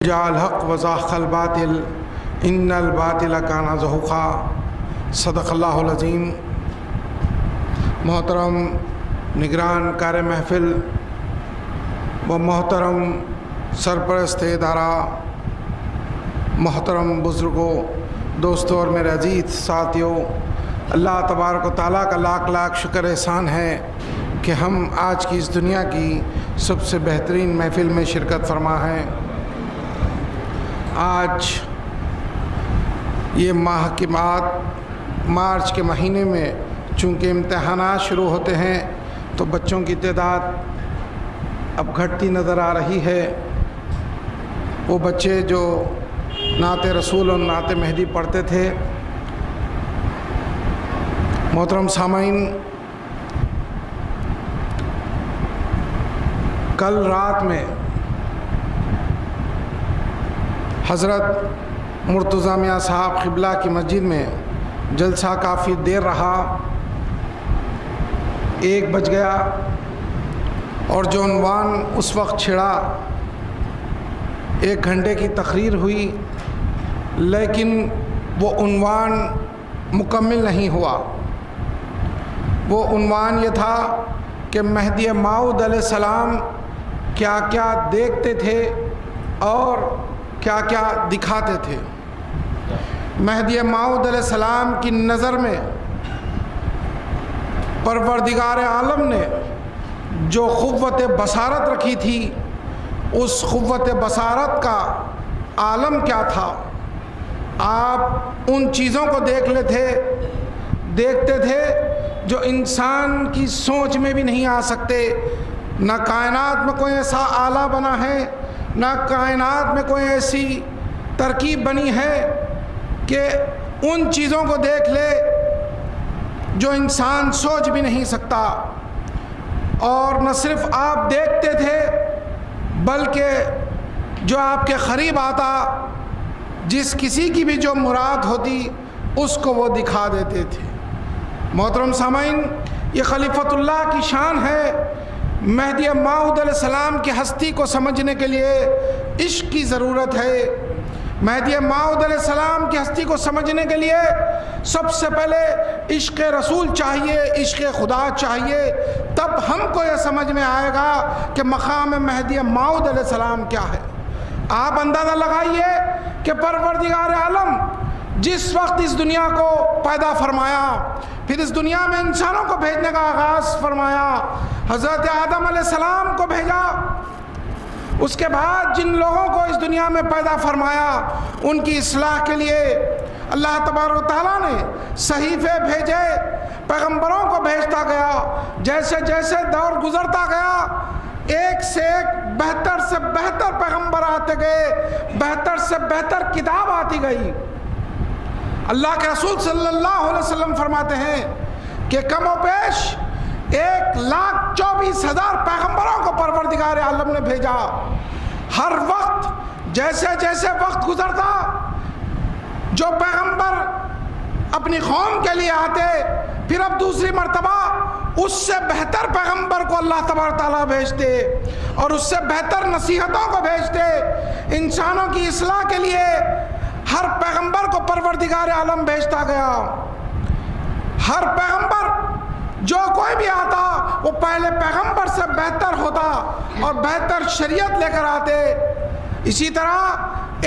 جاء الحق وزاق الباطل ان الباطل کان زہوقا۔ صدق اللہ العظیم۔ محترم نگران کار محفل و محترم سرپرست ادارہ، محترم بزرگوں، دوستوں اور میرے عزیز ساتھیوں، اللہ تبارک و تعالیٰ کا لاکھ لاکھ شکر احسان ہے کہ ہم آج کی اس دنیا کی سب سے بہترین محفل میں شرکت فرما ہیں۔ آج یہ ماہ کی مارچ کے مہینے میں چونکہ امتحانات شروع ہوتے ہیں تو بچوں کی تعداد اب گھٹتی نظر آ رہی ہے۔ وہ بچے جو نعت رسول اور نعت مہدی پڑھتے تھے، محترم سامعین، کل رات میں حضرت مرتضیٰ میاں صاحب قبلہ کی مسجد میں جلسہ کافی دیر رہا، 1 بج گیا، اور جو عنوان اس وقت چھڑا 1 گھنٹے کی تقریر ہوئی، لیکن وہ عنوان مکمل نہیں ہوا۔ وہ عنوان یہ تھا کہ مہدی موعود علیہ السلام کیا کیا دیکھتے تھے اور کیا کیا دکھاتے تھے۔ مہدی موعود علیہ السلام کی نظر میں پروردگار عالم نے جو قوت بصارت رکھی تھی، اس قوت بصارت کا عالم کیا تھا۔ آپ ان چیزوں کو دیکھتے تھے جو انسان کی سوچ میں بھی نہیں آ سکتے۔ نہ کائنات میں کوئی ایسا آلہ بنا ہے، نہ کائنات میں کوئی ایسی ترکیب بنی ہے کہ ان چیزوں کو دیکھ لے جو انسان سوچ بھی نہیں سکتا۔ اور نہ صرف آپ دیکھتے تھے بلکہ جو آپ کے قریب آتا، جس کسی کی بھی جو مراد ہوتی اس کو وہ دکھا دیتے تھے۔ محترم سامعین، یہ خلیفۃ اللہ کی شان ہے۔ مہدی موعود علیہ السلام کی ہستی کو سمجھنے کے لیے عشق کی ضرورت ہے۔ مہدی موعود علیہ السلام کی ہستی کو سمجھنے کے لیے سب سے پہلے عشق رسول چاہیے، عشق خدا چاہیے، تب ہم کو یہ سمجھ میں آئے گا کہ مقام مہدی موعود علیہ السلام کیا ہے۔ آپ اندازہ لگائیے کہ پروردگار عالم جس وقت اس دنیا کو پیدا فرمایا، پھر اس دنیا میں انسانوں کو بھیجنے کا آغاز فرمایا، حضرت آدم علیہ السلام کو بھیجا، اس کے بعد جن لوگوں کو اس دنیا میں پیدا فرمایا ان کی اصلاح کے لیے اللہ تبارک و تعالیٰ نے صحیفے بھیجے، پیغمبروں کو بھیجتا گیا۔ جیسے جیسے دور گزرتا گیا، ایک سے ایک بہتر سے بہتر پیغمبر آتے گئے، بہتر سے بہتر کتاب آتی گئی۔ اللہ کے رسول صلی اللہ علیہ وسلم فرماتے ہیں کہ کم و بیش 1,24,000 پیغمبروں کو پروردگار عالم نے بھیجا۔ ہر وقت جیسے جیسے وقت گزرتا، جو پیغمبر اپنی قوم کے لیے آتے، پھر اب دوسری مرتبہ اس سے بہتر پیغمبر کو اللہ تبارک تعالیٰ بھیجتے اور اس سے بہتر نصیحتوں کو بھیجتے۔ انسانوں کی اصلاح کے لیے ہر پیغمبر کو پروردگار عالم بھیجتا گیا۔ ہر پیغمبر جو کوئی بھی آتا وہ پہلے پیغمبر سے بہتر ہوتا اور بہتر شریعت لے کر آتے۔ اسی طرح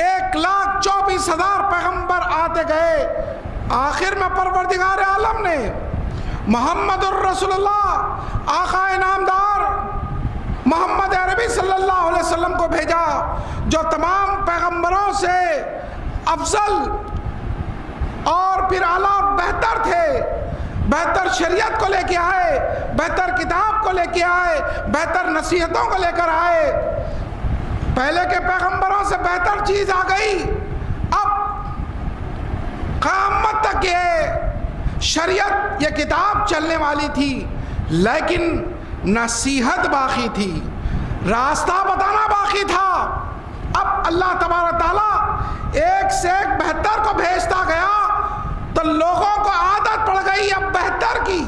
1,24,000 پیغمبر آتے گئے۔ آخر میں پروردگار عالم نے محمد الرسول اللہ، آقا انعامدار محمد عربی صلی اللہ علیہ وسلم کو بھیجا، جو تمام پیغمبروں سے افضل اور پھر اعلیٰ بہتر تھے۔ بہتر شریعت کو لے کے آئے، بہتر کتاب کو لے کے آئے، بہتر نصیحتوں کو لے کر آئے۔ پہلے کے پیغمبروں سے بہتر چیز آ گئی۔ اب قیامت تک یہ شریعت، یہ کتاب چلنے والی تھی، لیکن نصیحت باقی تھی، راستہ بتانا باقی تھا۔ اب اللہ تبارک تعالیٰ ایک سے ایک بہتر کو بھیجتا گیا تو لوگوں کو عادت پڑ گئی اب بہتر کی۔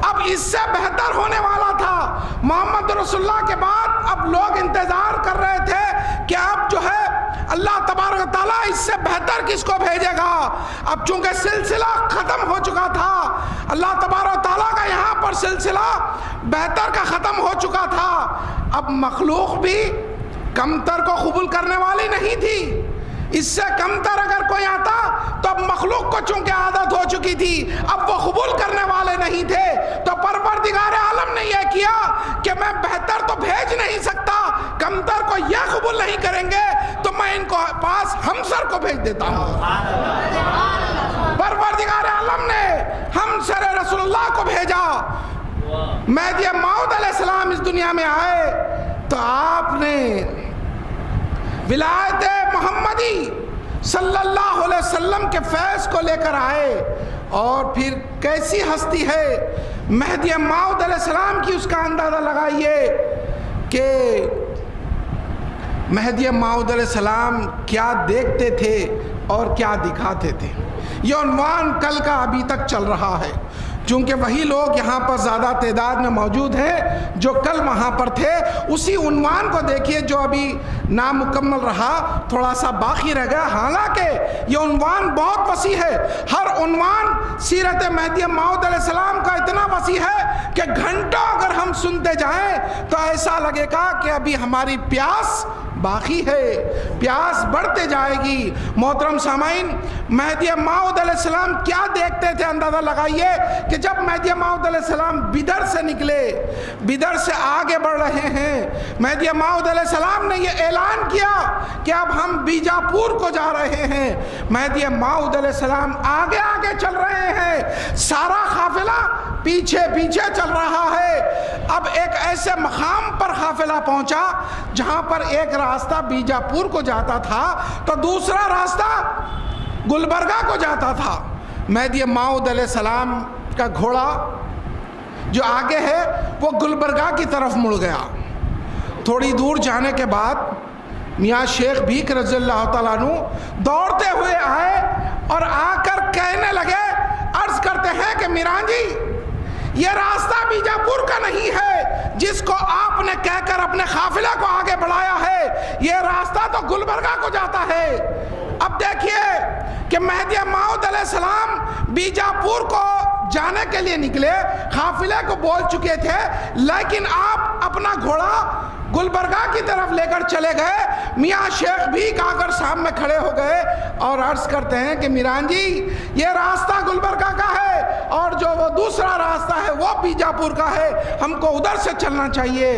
اب اس سے بہتر ہونے والا تھا محمد رسول اللہ کے بعد۔ اب لوگ انتظار کر رہے تھے کہ اب جو ہے اللہ تبارک و تعالیٰ اس سے بہتر کس کو بھیجے گا؟ اب چونکہ سلسلہ ختم ہو چکا تھا، اللہ تبارک و تعالیٰ کا یہاں پر سلسلہ بہتر کا ختم ہو چکا تھا، اب مخلوق بھی کمتر کو قبول کرنے والی نہیں تھی۔ اس سے کمتر اگر کوئی آتا تو اب مخلوق کو چونکہ عادت ہو چکی تھی، اب وہ قبول کرنے والے نہیں تھے، تو پروردگار عالم نے یہ کیا کہ میں بہتر تو بھیج نہیں سکتا، کمتر کو یہ قبول نہیں کریں گے تو میں ان کو پاس ہمسر کو بھیج دیتا ہوں۔ پروردگار عالم نے ہمسر رسول اللہ کو بھیجا۔ مہدی موعود علیہ السلام اس دنیا میں آئے تو آپ نے ولایت محمدی صلی اللہ علیہ وسلم کے فیض کو لے کر آئے، اور پھر کیسی ہستی ہے مہدی موعود علیہ السلام کی، اس کا اندازہ لگائیے کہ مہدی موعود علیہ السلام کیا دیکھتے تھے اور کیا دکھاتے تھے۔ یہ عنوان کل کا ابھی تک چل رہا ہے، چونکہ وہی لوگ یہاں پر زیادہ تعداد میں موجود ہیں جو کل وہاں پر تھے۔ اسی عنوان کو دیکھیے جو ابھی نامکمل رہا، تھوڑا سا باقی رہ گیا، حالانکہ یہ عنوان بہت وسیع ہے۔ ہر عنوان سیرت مہدی موعود علیہ السلام کا اتنا وسیع ہے کہ گھنٹوں اگر ہم سنتے جائیں تو ایسا لگے گا کہ ابھی ہماری پیاس باقی ہے، پیاس بڑھتے جائے گی۔ محترم سامعین، مہدی موعود علیہ السلام کیا دیکھتے تھے اندازہ لگائیے کہ جب مہدی موعود علیہ السلام بدر سے نکلے، بدر سے آگے بڑھ رہے ہیں، مہدی موعود علیہ السلام نے یہ اعلان کیا کہ اب ہم بیجاپور کو جا رہے ہیں۔ مہدی موعود علیہ السلام آگے آگے چل رہے ہیں، سارا قافلہ پیچھے پیچھے چل رہا ہے۔ اب ایک ایسے مقام پر قافلہ پہنچا جہاں پر ایک راستہ بیجاپور کو جاتا تھا تو دوسرا راستہ گلبرگہ کو جاتا تھا۔ مہدی موعود علیہ السلام کا گھوڑا جو آگے ہے وہ گلبرگہ کی طرف مڑ گیا۔ تھوڑی دور جانے کے بعد میاں شیخ بھیک رضی اللہ تعالیٰ عنہ دوڑتے ہوئے آئے اور آ کر کہنے لگے، عرض کرتے ہیں کہ میران جی یہ راستہ بیجاپور کا نہیں ہے جس کو آپ نے کہہ کر اپنے قافلے کو آگے بڑھایا ہے، یہ راستہ تو گلبرگہ کو جاتا ہے۔ اب دیکھیے کہ مہدی موعود علیہ السلام بیجاپور کو جانے کے لیے نکلے، قافلے کو بول چکے تھے، لیکن آپ اپنا گھوڑا گلبرگہ کی طرف لے کر چلے گئے۔ میاں شیخ بھی آ کر سامنے کھڑے ہو گئے اور عرض کرتے ہیں کہ میران جی یہ راستہ گلبرگہ کا ہے اور جو وہ دوسرا راستہ ہے وہ بیجاپور کا ہے، ہم کو ادھر سے چلنا چاہیے۔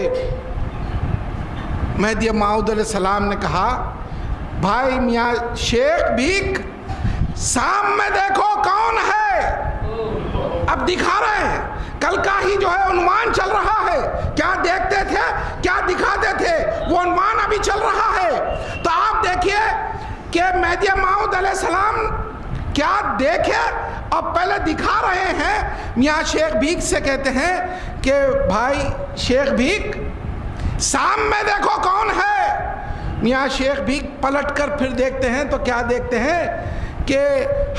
مہدی موعود علیہ السلام نے کہا، بھائی میاں شیخ بھیک سامنے دیکھو کون ہے، اب دکھا رہے ہیں، کل کا ہی جو ہے عنوان چل رہا ہے، کیا دیکھتے تھے کیا دکھاتے تھے وہ عنوان ابھی چل رہا ہے۔ تو آپ دیکھیے کہ مہدی موعود علیہ السلام کیا دیکھے اور پہلے دکھا رہے ہیں۔ میاں شیخ بھیک سے کہتے ہیں کہ بھائی شیخ بھیک سامنے دیکھو کون ہے۔ میاں شیخ بھیک پلٹ کر پھر دیکھتے ہیں تو کیا دیکھتے ہیں کہ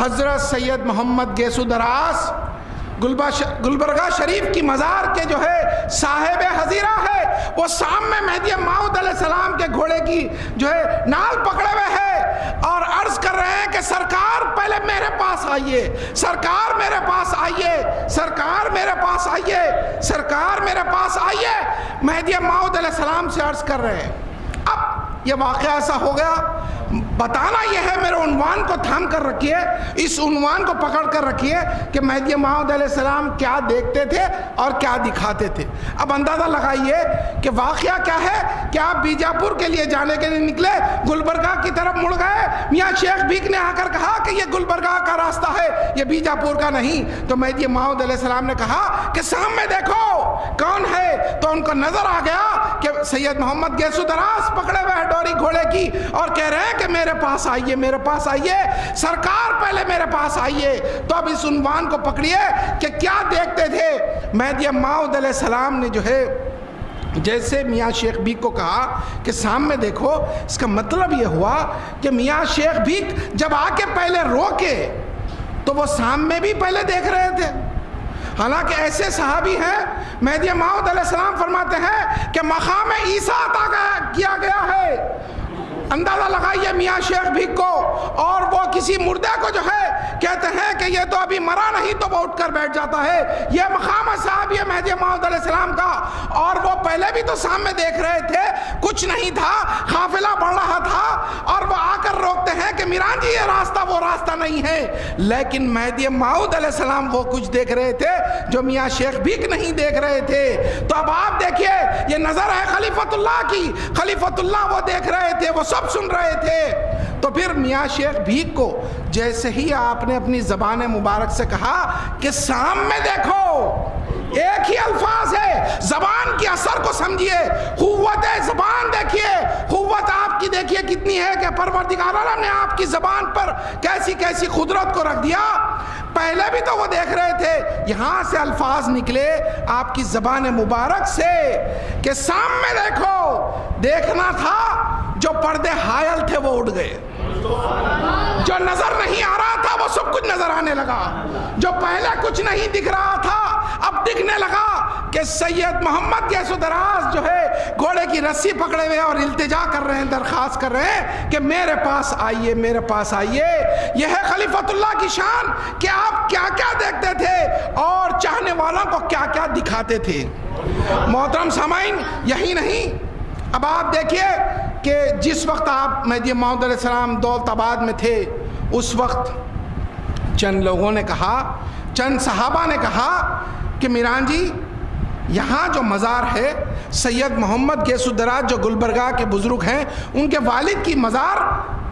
حضرت سید محمد گیسو دراس گلبرگہ شریف کی مزار کے جو ہے صاحب حضیرہ ہے، وہ سامنے مہدی موعود علیہ السلام کے گھوڑے کی جو ہے نال پکڑے ہوئے ہے اور عرض کر رہے ہیں کہ سرکار پہلے میرے پاس آئیے، سرکار میرے پاس آئیے، سرکار میرے پاس آئیے، سرکار میرے پاس آئیے۔ مہدی موعود علیہ السلام سے عرض کر رہے ہیں۔ اب یہ واقعہ ایسا ہو گیا، بتانا یہ ہے، میرے عنوان کو تھام کر رکھیے، اس عنوان کو پکڑ کر رکھیے کہ مہدی موعود علیہ السلام کیا دیکھتے تھے اور کیا دکھاتے تھے۔ اب اندازہ لگائیے کہ واقعہ کیا ہے کہ آپ بیجاپور کے لیے جانے کے لیے نکلے، گلبرگہ کی طرف مڑ گئے، میاں شیخ بھیک نے آ کر کہا کہ یہ گلبرگہ کا راستہ ہے، یہ بیجاپور کا نہیں۔ تو مہدی موعود علیہ السلام نے کہا کہ سامنے دیکھو کون ہے، تو ان کو نظر آ گیا کہ سید محمد گیسو دراس پکڑے ہوئے ہیں ڈوری گھوڑے کی اور کہہ رہے ہیں کہ میرے پاس آئیے، میرے پاس آئیے، سرکار پہلے میرے پاس آئیے۔ تو اب اس عنوان کو پکڑیے کہ کیا دیکھتے تھے۔ مہدی موعود علیہ السلام نے جو ہے جیسے میاں شیخ بھیک کو کہا کہ سامنے دیکھو، اس کا مطلب یہ ہوا کہ میاں شیخ بھیک جب آ کے پہلے روکے تو وہ سامنے بھی پہلے دیکھ رہے تھے۔ حالانکہ ایسے صحابی ہیں، مہدی موعود علیہ السلام فرماتے ہیں کہ مقام عیسیٰ عطا کیا گیا ہے، اندازہ لگائیے میاں شیخ بھیک کو، اور وہ کسی مردے کو جو ہے کہتے ہیں کہ یہ تو ابھی مرا نہیں تو وہ اٹھ کر بیٹھ جاتا ہے۔ یہ مقام ہے صاحب یہ مہدی موعود علیہ السلام کا، اور وہ پہلے بھی تو سامنے دیکھ رہے تھے، کچھ نہیں تھا، قافلہ بڑھ رہا تھا، اور وہ آ کر روکتے ہیں کہ میران جی یہ راستہ وہ راستہ نہیں ہے، لیکن مہدی موعود علیہ السلام وہ کچھ دیکھ رہے تھے جو میاں شیخ بھیک نہیں دیکھ رہے تھے۔ تو اب آپ دیکھیے یہ نظر ہے خلیفۃ اللہ کی، خلیفۃ اللہ وہ دیکھ رہے تھے، وہ سب سن رہے تھے۔ تو پھر میاں شیخ بھیک کو جیسے ہی آپ نے اپنی زبان مبارک سے کہا کہ سامنے دیکھو، ایک ہی الفاظ ہے، زبان کی اثر کو سمجھیے، قوت زبان دیکھیے، قوت آپ کی دیکھیے کتنی ہے کہ پروردگار عالم نے آپ کی زبان پر کیسی کیسی قدرت کو رکھ دیا۔ پہلے بھی تو وہ دیکھ رہے تھے، یہاں سے الفاظ نکلے آپ کی زبان مبارک سے کہ سامنے دیکھو، دیکھنا تھا، جو پردے حائل تھے وہ اٹھ گئے، جو نظر نہیں آ رہا تھا وہ سب کچھ نظر آنے لگا، جو پہلے کچھ نہیں دکھ رہا تھا اب دکھنے لگا کہ سید محمد گیسو دراز جو ہے گھوڑے کی رسی پکڑے ہوئے اور التجا کر رہے ہیں، درخواست کر رہے ہیں کہ میرے پاس آئیے، میرے پاس آئیے۔ یہ ہے خلیفۃ اللہ کی شان کہ آپ کیا کیا دیکھتے تھے اور چاہنے والوں کو کیا کیا دکھاتے تھے۔ محترم سامعین، یہی نہیں، اب آپ دیکھیے کہ جس وقت آپ مہدی موعود علیہ السلام دولت آباد میں تھے، اس وقت چند لوگوں نے کہا، چند صحابہ نے کہا کہ میران جی یہاں جو مزار ہے سید محمد گیسو دراز جو گلبرگہ کے بزرگ ہیں ان کے والد کی مزار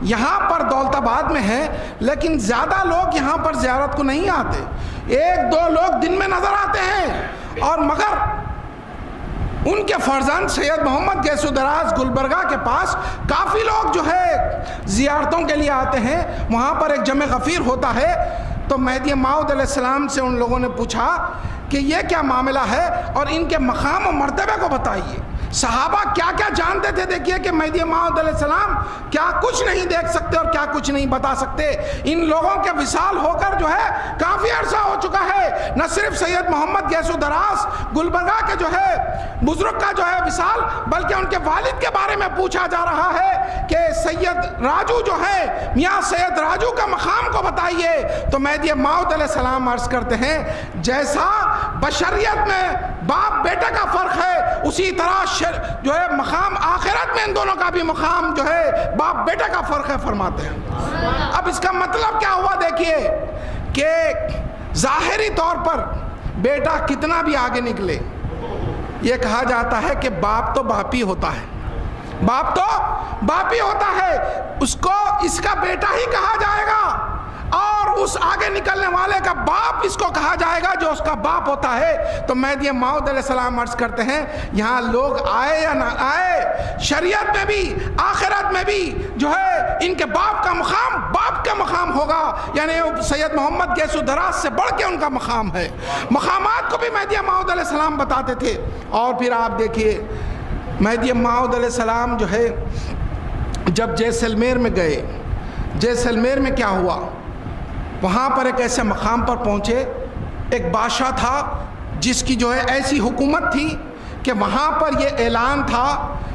یہاں پر دولت آباد میں ہے، لیکن زیادہ لوگ یہاں پر زیارت کو نہیں آتے، ایک دو لوگ دن میں نظر آتے ہیں، اور مگر ان کے فرزند سید محمد گیسو دراز گلبرگہ کے پاس کافی لوگ جو ہے زیارتوں کے لیے آتے ہیں، وہاں پر ایک جمع غفیر ہوتا ہے۔ تو مہدی موعود علیہ السلام سے ان لوگوں نے پوچھا کہ یہ کیا معاملہ ہے اور ان کے مقام و مرتبے کو بتائیے۔ صحابہ کیا کیا جانتے تھے، دیکھیے کہ مہدی موعود علیہ السلام کیا کچھ نہیں دیکھ سکتے اور کیا کچھ نہیں بتا سکتے۔ ان لوگوں کے وصال ہو کر جو ہے کافی عرصہ ہو چکا ہے، نہ صرف سید محمد گیسو دراز گلبرگہ کے جو ہے بزرگ کا جو ہے وصال، بلکہ ان کے والد کے بارے میں پوچھا جا رہا ہے کہ سید راجو جو ہے، میاں سید راجو کا مقام کو بتائیے۔ تو مہدی موعود علیہ السلام عرض کرتے ہیں جیسا بشریت میں باپ بیٹے کا فرق ہے، اسی طرح جو ہے مقام آخرت میں ان دونوں کا بھی مقام جو ہے باپ بیٹے کا فرق ہے، فرماتے ہیں۔ اب اس کا مطلب کیا ہوا دیکھیے کہ ظاہری طور پر بیٹا کتنا بھی آگے نکلے، یہ کہا جاتا ہے کہ باپ تو باپ ہی ہوتا ہے، باپ تو باپ ہی ہوتا ہے، اس کو اس کا بیٹا ہی کہا جائے گا، اور اس آگے نکلنے والے کا باپ اس کو کہا جائے گا جو اس کا باپ ہوتا ہے۔ تو مہدی موعود علیہ السلام عرض کرتے ہیں یہاں لوگ آئے یا نہ آئے، شریعت میں بھی آخرت میں بھی جو ہے ان کے باپ کا مقام باپ کا مقام ہوگا، یعنی سید محمد گیسو دراز سے بڑھ کے ان کا مقام ہے۔ مقامات کو بھی مہدی موعود علیہ السلام بتاتے تھے۔ اور پھر آپ دیکھیے مہدی موعود علیہ السلام جو ہے جب جیسلمیر میں گئے، جیسلمیر میں کیا ہوا، وہاں پر ایک ایسے مقام پر پہنچے، ایک بادشاہ تھا جس کی جو ہے ایسی حکومت تھی کہ وہاں پر یہ اعلان تھا،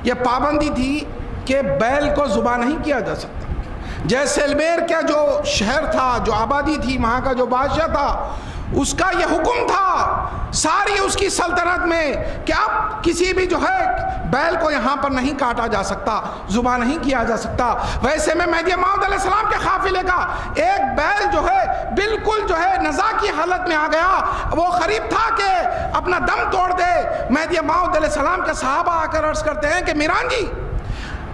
یہ پابندی تھی کہ بیل کو ذبح نہیں کیا جا سکتا۔ جیسلمیر کا جو شہر تھا، جو آبادی تھی، وہاں کا جو بادشاہ تھا، اس کا یہ حکم تھا ساری اس کی سلطنت میں کہ اب کسی بھی جو ہے بیل کو یہاں پر نہیں کاٹا جا سکتا، ذبح نہیں کیا جا سکتا۔ ویسے میں مہدی موعود علیہ السلام کے قافلے کا ایک بیل جو ہے بالکل جو ہے نزا کی حالت میں آ گیا، وہ قریب تھا کہ اپنا دم توڑ دے۔ مہدی موعود علیہ السلام کے صحابہ آ کر عرض کرتے ہیں کہ میران جی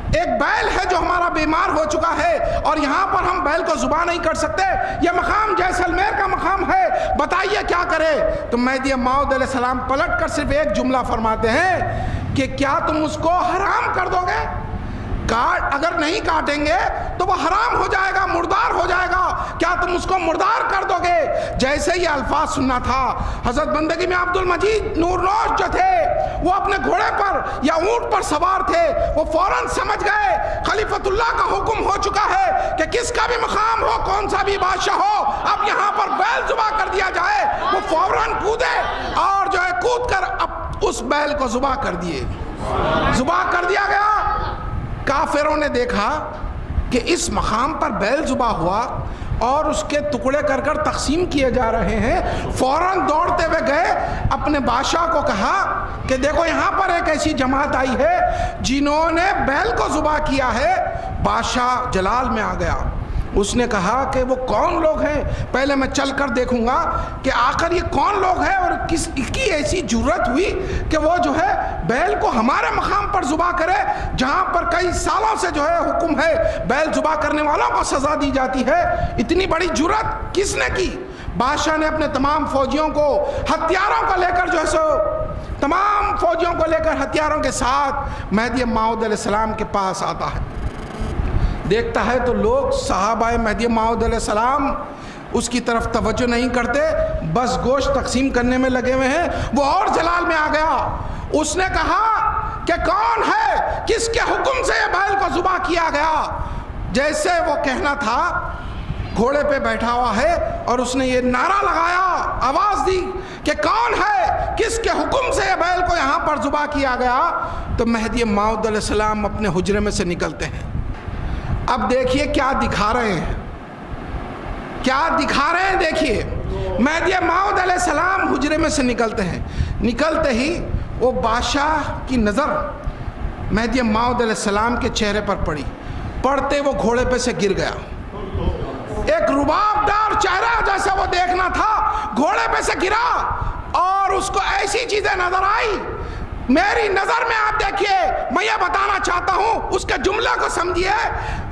ایک بیل ہے جو ہمارا بیمار ہو چکا ہے اور یہاں پر ہم بیل کو ذبح نہیں کر سکتے، یہ مقام جیسلمیر کا مقام ہے، بتائیے کیا کرے۔ تو مہدی موعود علیہ السلام پلٹ کر صرف ایک جملہ فرماتے ہیں کہ کیا تم اس کو حرام کر دو گے؟ اگر نہیں کاٹیں گے تو وہ حرام ہو جائے گا، مردار ہو جائے گا، کیا تم اس کو مردار کر دو گے؟ جیسے یہ الفاظ سننا تھا، حضرت بندگی میں عبد المجید نور نوش جو تھے وہ اپنے گھوڑے پر یا اونٹ پر سوار تھے، وہ فوراً سمجھ گئے خلیفۃ اللہ کا حکم ہو چکا ہے کہ کس کا بھی مقام ہو، کون سا بھی بادشاہ ہو، اب یہاں پر بیل ذبح کر دیا جائے۔ وہ فوراً کودے اور جو ہے کود کر اب اس بیل کو ذبح کر دیے، ذبح کر دیا گیا۔ کافروں نے دیکھا کہ اس مقام پر بیل ذبح ہوا اور اس کے ٹکڑے کر کر تقسیم کیے جا رہے ہیں، فوراً دوڑتے ہوئے گئے، اپنے بادشاہ کو کہا کہ دیکھو یہاں پر ایک ایسی جماعت آئی ہے جنہوں نے بیل کو ذبح کیا ہے۔ بادشاہ جلال میں آ گیا، اس نے کہا کہ وہ کون لوگ ہیں، پہلے میں چل کر دیکھوں گا کہ آخر یہ کون لوگ ہیں اور کس کی ایسی جرت ہوئی کہ وہ جو ہے بیل کو ہمارے مقام پر ذبح کرے، جہاں پر کئی سالوں سے جو ہے حکم ہے بیل ذبح کرنے والوں کو سزا دی جاتی ہے، اتنی بڑی جرت کس نے کی؟ بادشاہ نے اپنے تمام فوجیوں کو ہتھیاروں کو لے کر جو ہے سو تمام فوجیوں کو لے کر ہتھیاروں کے ساتھ مہدی موعود علیہ السلام کے پاس آتا ہے۔ دیکھتا ہے تو لوگ صحابہ مہدی موعود علیہ السلام اس کی طرف توجہ نہیں کرتے، بس گوشت تقسیم کرنے میں لگے ہوئے ہیں۔ وہ اور جلال میں آ گیا، اس نے کہا کہ کون ہے، کس کے حکم سے یہ بیل کو ذبح کیا گیا؟ جیسے وہ کہنا تھا، گھوڑے پہ بیٹھا ہوا ہے اور اس نے یہ نعرہ لگایا، آواز دی کہ کون ہے، کس کے حکم سے یہ بیل کو یہاں پر ذبح کیا گیا؟ تو مہدی موعود علیہ السلام اپنے حجرے میں سے نکلتے ہیں۔ اب دیکھیے کیا دکھا رہے ہیں، کیا دکھا رہے ہیں، دیکھیے مہدی موعود علیہ السلام حجرے میں سے نکلتے ہیں، نکلتے ہی وہ بادشاہ کی نظر مہدی موعود علیہ السلام کے چہرے پر پڑی، پڑتے وہ گھوڑے پہ سے گر گیا۔ ایک رباب دار چہرہ جیسا وہ دیکھنا تھا، گھوڑے پہ سے گرا اور اس کو ایسی چیزیں نظر آئی، میری نظر میں آپ دیکھیے، میں یہ بتانا چاہتا ہوں، اس کے جملے کو سمجھیے،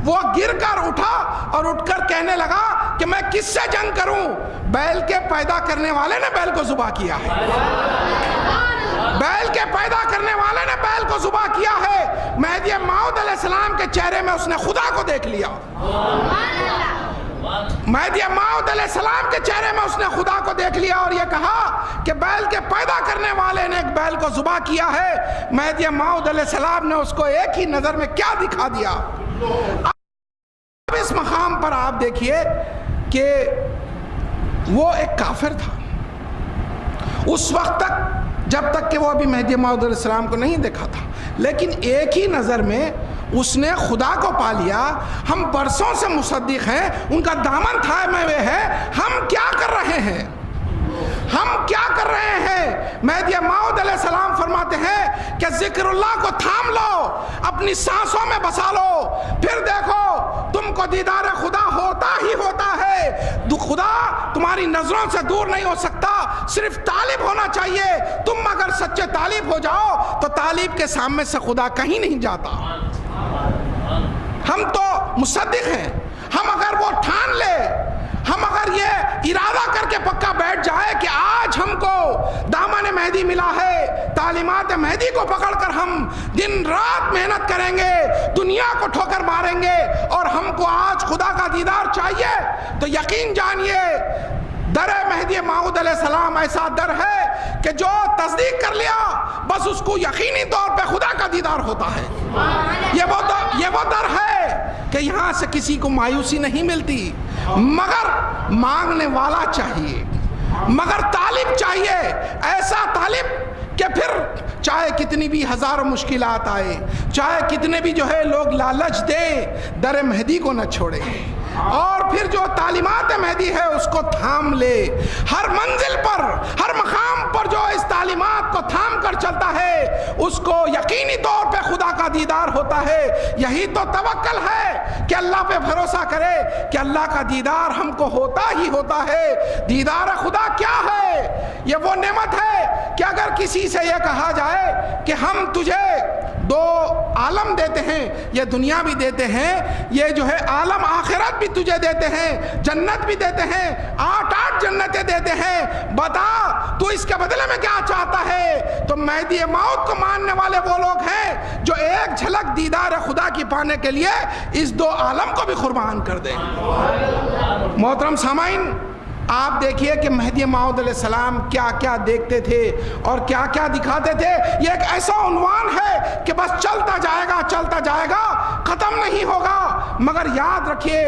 وہ گر کر اٹھا اور اٹھ کر کہنے لگا کہ میں کس سے جنگ کروں؟ بیل کے پیدا کرنے والے نے بیل کو ذبح کیا ہے، بیل کے پیدا کرنے والے نے بیل کو ذبح کیا ہے۔ مہدی موعود علیہ السلام کے چہرے میں اس نے خدا کو دیکھ لیا، مہدی موعود علیہ السلام کے چہرے میں اس نے خدا کو دیکھ لیا اور یہ کہا کہ بیل کے پیدا کرنے والے نے ایک بیل کو ذبح کیا ہے۔ مہدی موعود علیہ السلام نے اس کو ایک ہی نظر میں کیا دکھا دیا۔ اب اس مقام پر آپ دیکھیے کہ وہ ایک کافر تھا اس وقت تک، جب تک کہ وہ ابھی مہدی موعود علیہ السلام کو نہیں دیکھا تھا، لیکن ایک ہی نظر میں اس نے خدا کو پا لیا۔ ہم برسوں سے مصدق ہیں، ان کا دامن تھامے ہوئے ہے، ہم کیا کر رہے ہیں، ہم کیا کر رہے ہیں؟ مہدی موعود علیہ السلام فرماتے ہیں کہ ذکر اللہ کو تھام لو، اپنی سانسوں میں بسا لو، پھر دیکھو تم کو دیدار خدا ہوتا ہی ہوتا ہے۔ خدا تمہاری نظروں سے دور نہیں ہو سکتا، صرف طالب ہونا چاہیے۔ تم اگر سچے طالب ہو جاؤ تو طالب کے سامنے سے خدا کہیں نہیں جاتا۔ ہم تو مصدق ہیں، ہم اگر وہ ٹھان لے، ہم اگر یہ ارادہ کر کے پکا بیٹھ جائے کہ آج ہم کو دامن مہدی ملا ہے، تعلیمات مہدی کو پکڑ کر ہم دن رات محنت کریں گے، دنیا کو ٹھوکر ماریں گے اور ہم کو آج خدا کا دیدار چاہیے، تو یقین جانیے در مہدی موعود علیہ السلام ایسا در ہے کہ جو تصدیق کر لیا بس اس کو یقینی طور پہ خدا کا دیدار ہوتا ہے۔ یہ وہ در ہے کہ یہاں سے کسی کو مایوسی نہیں ملتی، مگر مانگنے والا چاہیے، مگر طالب چاہیے، ایسا طالب کہ پھر چاہے کتنی بھی ہزاروں مشکلات آئے، چاہے کتنے بھی جو ہے لوگ لالچ دیں، در مہدی کو نہ چھوڑے، اور پھر جو تعلیمات مہدی ہے اس کو تھام لے۔ ہر منزل پر، ہر مقام پر جو اس تعلیمات کو تھام کر چلتا ہے اس کو یقینی طور پہ خدا کا دیدار ہوتا ہے۔ یہی تو توکل ہے کہ اللہ پہ بھروسہ کرے کہ اللہ کا دیدار ہم کو ہوتا ہی ہوتا ہے۔ دیدار خدا کیا ہے؟ یہ وہ نعمت ہے کہ اگر کسی سے یہ کہا جائے کہ ہم تجھے دو عالم دیتے ہیں، یہ دنیا بھی دیتے ہیں، یہ جو ہے عالم آخرت بھی تجھے دیتے ہیں، جنت بھی دیتے ہیں، 8 جنتیں دیتے ہیں، بتا تو اس کے بدلے میں کیا چاہتا ہے؟ تو مہدی موت کو ماننے والے وہ لوگ ہیں جو ایک جھلک دیدار خدا کی پانے کے لیے اس 2 عالم کو بھی قربان کر دیں۔ محترم سامعین، آپ دیکھیے کہ مہدی موعود علیہ السلام کیا کیا دیکھتے تھے اور کیا کیا دکھاتے تھے. یہ ایک ایسا عنوان ہے کہ بس چلتا جائے گا, ختم نہیں ہوگا. مگر یاد رکھیے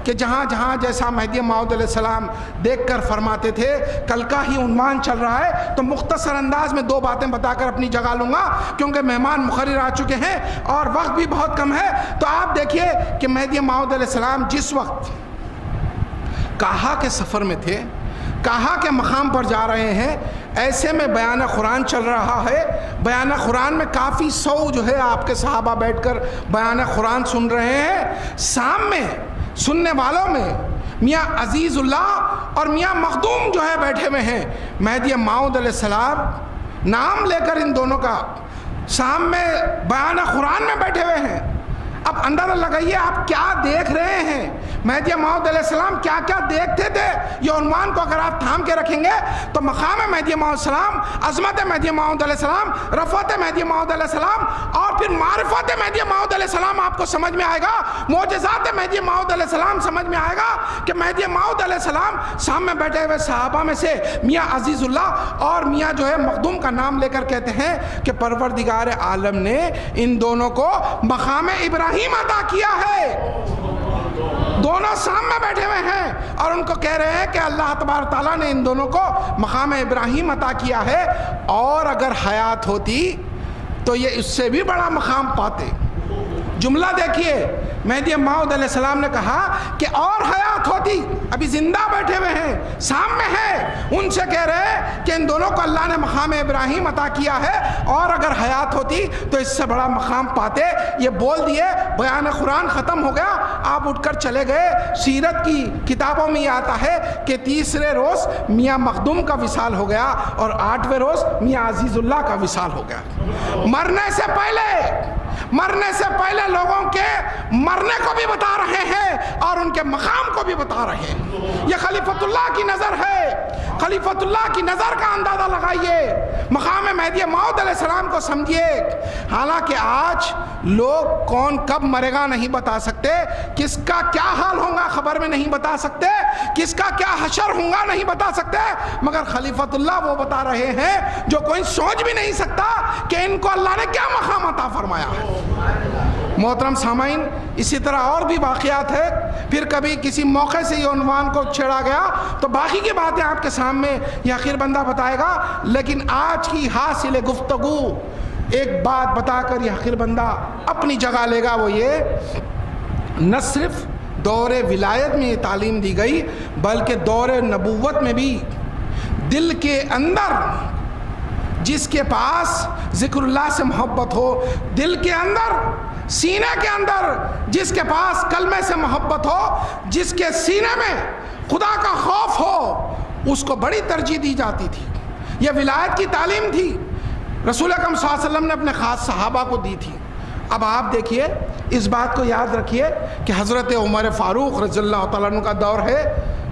کہ جہاں جہاں جیسا مہدی موعود علیہ السلام دیکھ کر فرماتے تھے کل کا ہی عنوان چل رہا ہے. تو مختصر انداز میں 2 باتیں بتا کر اپنی جگہ لوں گا کیونکہ مہمان مقرر آ چکے ہیں اور وقت بھی بہت کم ہے. تو آپ دیکھیے کہ مہدی موعود علیہ السلام جس وقت کہا کے سفر میں تھے, کہا کے مقام پر جا رہے ہیں, ایسے میں بیان قرآن چل رہا ہے. بیان قرآن میں کافی جو ہے آپ کے صحابہ بیٹھ کر بیان قرآن سن رہے ہیں. شام میں سننے والوں میں میاں عزیز اللہ اور میاں مخدوم جو ہے بیٹھے ہوئے ہیں. مہدی موعود علیہ السلام نام لے کر ان دونوں کا شام میں بیان قرآن میں بیٹھے ہوئے ہیں. اب اندازہ لگائیے آپ کیا دیکھ رہے ہیں. مہدی موعود علیہ السلام کیا کیا دیکھتے تھے. یہ عنوان کو اگر آپ تھام کے رکھیں گے تو مقام مہدی موعود علیہ السلام, عظمت مہدی موعود علیہ السلام, رفعت مہدی موعود علیہ السلام اور پھر معرفت مہدی موعود علیہ السلام آپ کو سمجھ میں آئے گا. معجزات مہدی موعود علیہ السلام سمجھ میں آئے گا کہ مہدی موعود علیہ السلام سامنے بیٹھے ہوئے صحابہ میں سے میاں عزیز اللہ اور میاں جو ہے مخدوم کا نام لے کر کہتے ہیں کہ پروردگار عالم نے ان دونوں کو مقام ابراہیم عطا کیا ہے. دونوں سامنے بیٹھے ہوئے ہیں اور ان کو کہہ رہے ہیں کہ اللہ تبارک تعالیٰ نے ان دونوں کو مقام ابراہیم عطا کیا ہے, اور اگر حیات ہوتی تو یہ اس سے بھی بڑا مقام پاتے. جملہ دیکھیے, مہدی موعود علیہ السلام نے کہا کہ اور حیات ہوتی, ابھی زندہ بیٹھے ہوئے ہیں, سامنے ہیں, ان سے کہہ رہے ہیں کہ ان دونوں کو اللہ نے مقام ابراہیم عطا کیا ہے, اور اگر حیات ہوتی تو اس سے بڑا مقام پاتے. یہ بول دیے, بیان قرآن ختم ہو گیا, آپ اٹھ کر چلے گئے. سیرت کی کتابوں میں یہ آتا ہے کہ 3رے روز میاں مخدوم کا وصال ہو گیا اور 8ویں روز میاں عزیز اللہ کا وصال ہو گیا. مرنے سے پہلے لوگوں کے مرنے کو بھی بتا رہے ہیں اور ان کے مقام کو بھی بتا رہے ہیں. یہ خلیفۃ اللہ کی نظر ہے. خلیفۃ اللہ کی نظر کا اندازہ لگائیے, مقام مہدی موعود علیہ السلام کو سمجھیے. حالانکہ آج لوگ کون کب مرے گا نہیں بتا سکتے, کس کا کیا حال ہوگا خبر میں نہیں بتا سکتے, کس کا کیا حشر ہوگا نہیں بتا سکتے, مگر خلیفۃ اللہ وہ بتا رہے ہیں جو کوئی سوچ بھی نہیں سکتا کہ ان کو اللہ نے کیا مقام عطا فرمایا ہے. محترم سامعین, اسی طرح اور بھی واقعات ہے. پھر کبھی کسی موقع سے یہ عنوان کو چھیڑا گیا تو باقی کی باتیں آپ کے سامنے یہ آخر بندہ بتائے گا. لیکن آج کی حاصل گفتگو ایک بات بتا کر یہ آخر بندہ اپنی جگہ لے گا, وہ یہ نہ صرف دور ولایت میں یہ تعلیم دی گئی بلکہ دور نبوت میں بھی دل کے اندر جس کے پاس ذکر اللہ سے محبت ہو, دل کے اندر سینے کے اندر جس کے پاس کلمے سے محبت ہو, جس کے سینے میں خدا کا خوف ہو, اس کو بڑی ترجیح دی جاتی تھی. یہ ولایت کی تعلیم تھی, رسول اکرم صلی اللہ علیہ وسلم نے اپنے خاص صحابہ کو دی تھی. اب آپ دیکھیے, اس بات کو یاد رکھیے کہ حضرت عمر فاروق رضی اللہ تعالیٰ عنہ کا دور ہے,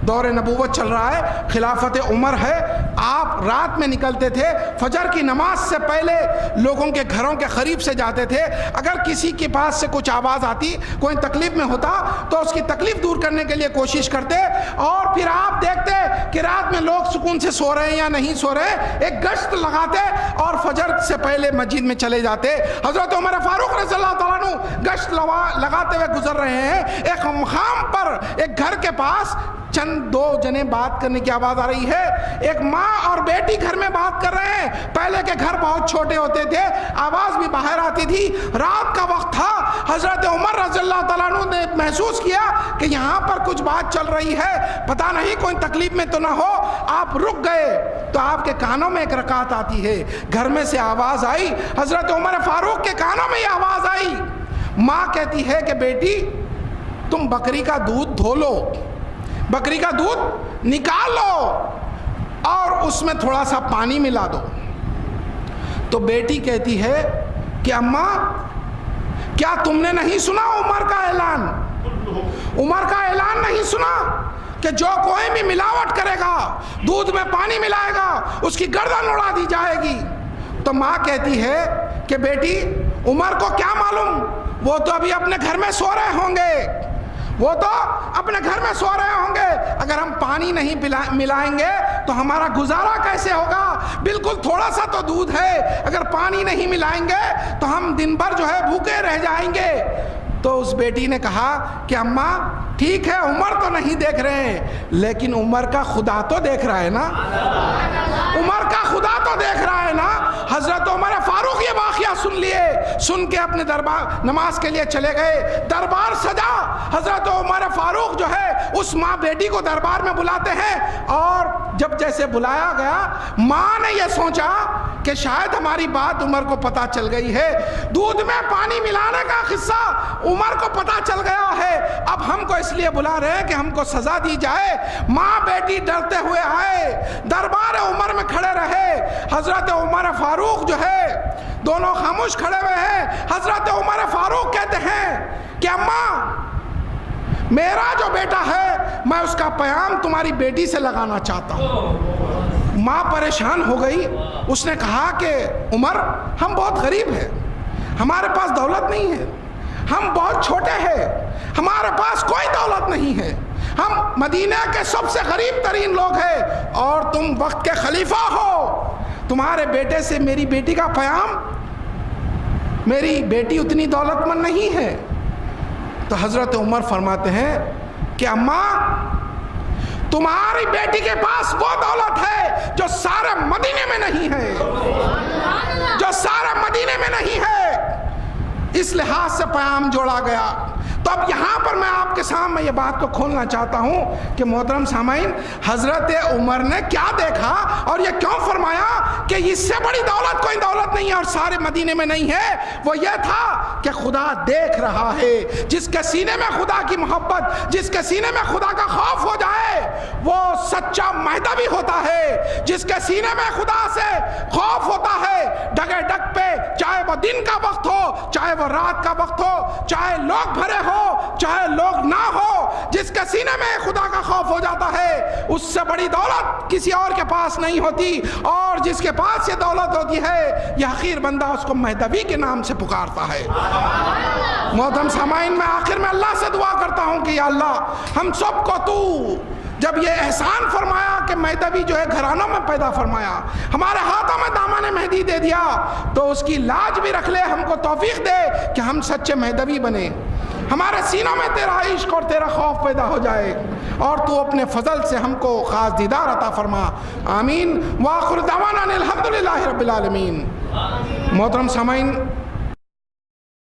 دور نبوت چل رہا ہے, خلافت عمر ہے. آپ رات میں نکلتے تھے, فجر کی نماز سے پہلے لوگوں کے گھروں کے قریب سے جاتے تھے. اگر کسی کے پاس سے کچھ آواز آتی, کوئی تکلیف میں ہوتا تو اس کی تکلیف دور کرنے کے لیے کوشش کرتے, اور پھر آپ دیکھتے کہ رات میں لوگ سکون سے سو رہے ہیں یا نہیں سو رہے, ایک گشت لگاتے اور فجر سے پہلے مسجد میں چلے جاتے. حضرت عمر فاروق رضی اللہ تعالیٰ عنہ گشت لگاتے ہوئے گزر رہے ہیں, ایک مقام پر ایک گھر کے پاس چند 2 جنے بات کرنے کی آواز آ رہی ہے. ایک ماں اور بیٹی گھر میں بات کر رہے ہیں. پہلے کے گھر بہت چھوٹے ہوتے تھے, آواز بھی باہر آتی تھی, رات کا وقت تھا. حضرت عمر رضی اللہ تعالیٰ عنہ نے محسوس کیا کہ یہاں پر کچھ بات چل رہی ہے, پتہ نہیں کوئی تکلیف میں تو نہ ہو. آپ رک گئے تو آپ کے کانوں میں ایک رکعت آتی ہے, گھر میں سے آواز آئی, حضرت عمر فاروق کے کانوں میں یہ آواز آئی. ماں کہتی ہے کہ بیٹی تم بکری کا دودھ دھو لو, بکری کا دودھ نکال لو اور اس میں تھوڑا سا پانی ملا دو. تو بیٹی کہتی ہے کہ اماں کیا تم نے نہیں سنا عمر کا اعلان, عمر کا اعلان نہیں سنا کہ جو کوئی بھی ملاوٹ کرے گا, دودھ میں پانی ملائے گا, اس کی گردن اڑا دی جائے گی. تو ماں کہتی ہے کہ بیٹی عمر کو کیا معلوم, وہ تو ابھی اپنے گھر میں سو رہے ہوں گے, وہ تو اپنے گھر میں سو رہے ہوں گے، اگر ہم پانی نہیں ملائیں گے تو ہمارا گزارا کیسے ہوگا؟ بالکل تھوڑا سا تو دودھ ہے، اگر پانی نہیں ملائیں گے تو ہم دن بھر جو ہے بھوکے رہ جائیں گے۔ تو اس بیٹی نے کہا کہ اماں ٹھیک ہے عمر تو نہیں دیکھ رہے ہیں، لیکن عمر کا خدا تو دیکھ رہا ہے نا، عمر کا خدا تو دیکھ رہا ہے نا۔ حضرت عمر فاروق یہ واقعہ سن لیے، سن کے اپنے دربار نماز کے لیے چلے گئے، دربار سجا۔ حضرت عمر فاروق جو ہے اس ماں بیٹی کو دربار میں بلاتے ہیں، اور جب جیسے بلایا گیا ماں نے یہ سوچا کہ شاید ہماری بات عمر کو پتہ چل گئی ہے، دودھ میں پانی ملانے کا قصہ عمر کو پتہ چل گیا ہے، اب ہم کو اس لیے بلا رہے ہیں کہ ہم کو سزا دی جائے۔ ماں بیٹی ڈرتے ہوئے آئے، دربار عمر میں کھڑے رہے۔ حضرت عمر فاروق جو ہے دونوں خاموش کھڑے ہوئے ہیں۔ حضرت عمر فاروق کہتے ہیں کہ اماں میرا جو بیٹا ہے میں اس کا پیام تمہاری بیٹی سے لگانا چاہتا ہوں۔ ماں پریشان ہو گئی، اس نے کہا کہ عمر ہم بہت غریب ہیں، ہمارے پاس دولت نہیں ہے، ہم بہت چھوٹے ہیں، ہمارے پاس کوئی دولت نہیں ہے، ہم مدینہ کے سب سے غریب ترین لوگ ہیں، اور تم وقت کے خلیفہ ہو، تمہارے بیٹے سے میری بیٹی کا پیام، میری بیٹی اتنی دولت مند نہیں ہے۔ تو حضرت عمر فرماتے ہیں کہ اماں تمہاری بیٹی کے پاس وہ دولت ہے جو سارے مدینے میں نہیں ہے، جو سارے مدینے میں نہیں ہے، اس لحاظ سے پیام جوڑا گیا۔ تو اب یہاں پر میں آپ کے سامنے یہ بات کو کھولنا چاہتا ہوں کہ محترم سامعین، حضرت عمر نے کیا دیکھا اور یہ کیوں فرمایا کہ اس سے بڑی دولت کوئی دولت نہیں ہے اور سارے مدینے میں نہیں ہے؟ وہ یہ تھا کہ خدا دیکھ رہا ہے۔ جس کے سینے میں خدا کی محبت، جس کے سینے میں خدا کا خوف ہو جائے وہ سچا مہدوی ہوتا ہے۔ جس کے سینے میں خدا سے خوف ہوتا ہے، ڈگے ڈگ پہ چاہے وہ دن کا وقت ہو، چاہے وہ رات کا وقت ہو، چاہے لوگ بھرے ہو چاہے لوگ نہ ہو، جس کے سینے میں خدا کا خوف ہو جاتا ہے اس سے بڑی دولت کسی اور کے پاس نہیں ہوتی، اور جس کے پاس یہ دولت ہوتی ہے یہ حقیر بندہ اس کو مہدوی کے نام سے پکارتا ہے۔ محترم سامعین، میں آخر میں اللہ سے دعا کرتا ہوں کہ یا اللہ ہم سب کو تو جب یہ احسان فرمایا کہ مہدوی جو ہے گھرانوں میں پیدا فرمایا، ہمارے ہاتھوں میں دامن مہدی دے دیا، تو اس کی لاج بھی رکھ لے، ہم کو توفیق دے کہ ہم سچے مہدوی بنے، ہمارے سینوں میں تیرا عشق اور تیرا خوف پیدا ہو جائے، اور تو اپنے فضل سے ہم کو خاص دیدار عطا فرما۔ آمین۔ وآخر دعوانا الحمدللہ رب العالمین۔ محترم سامعین،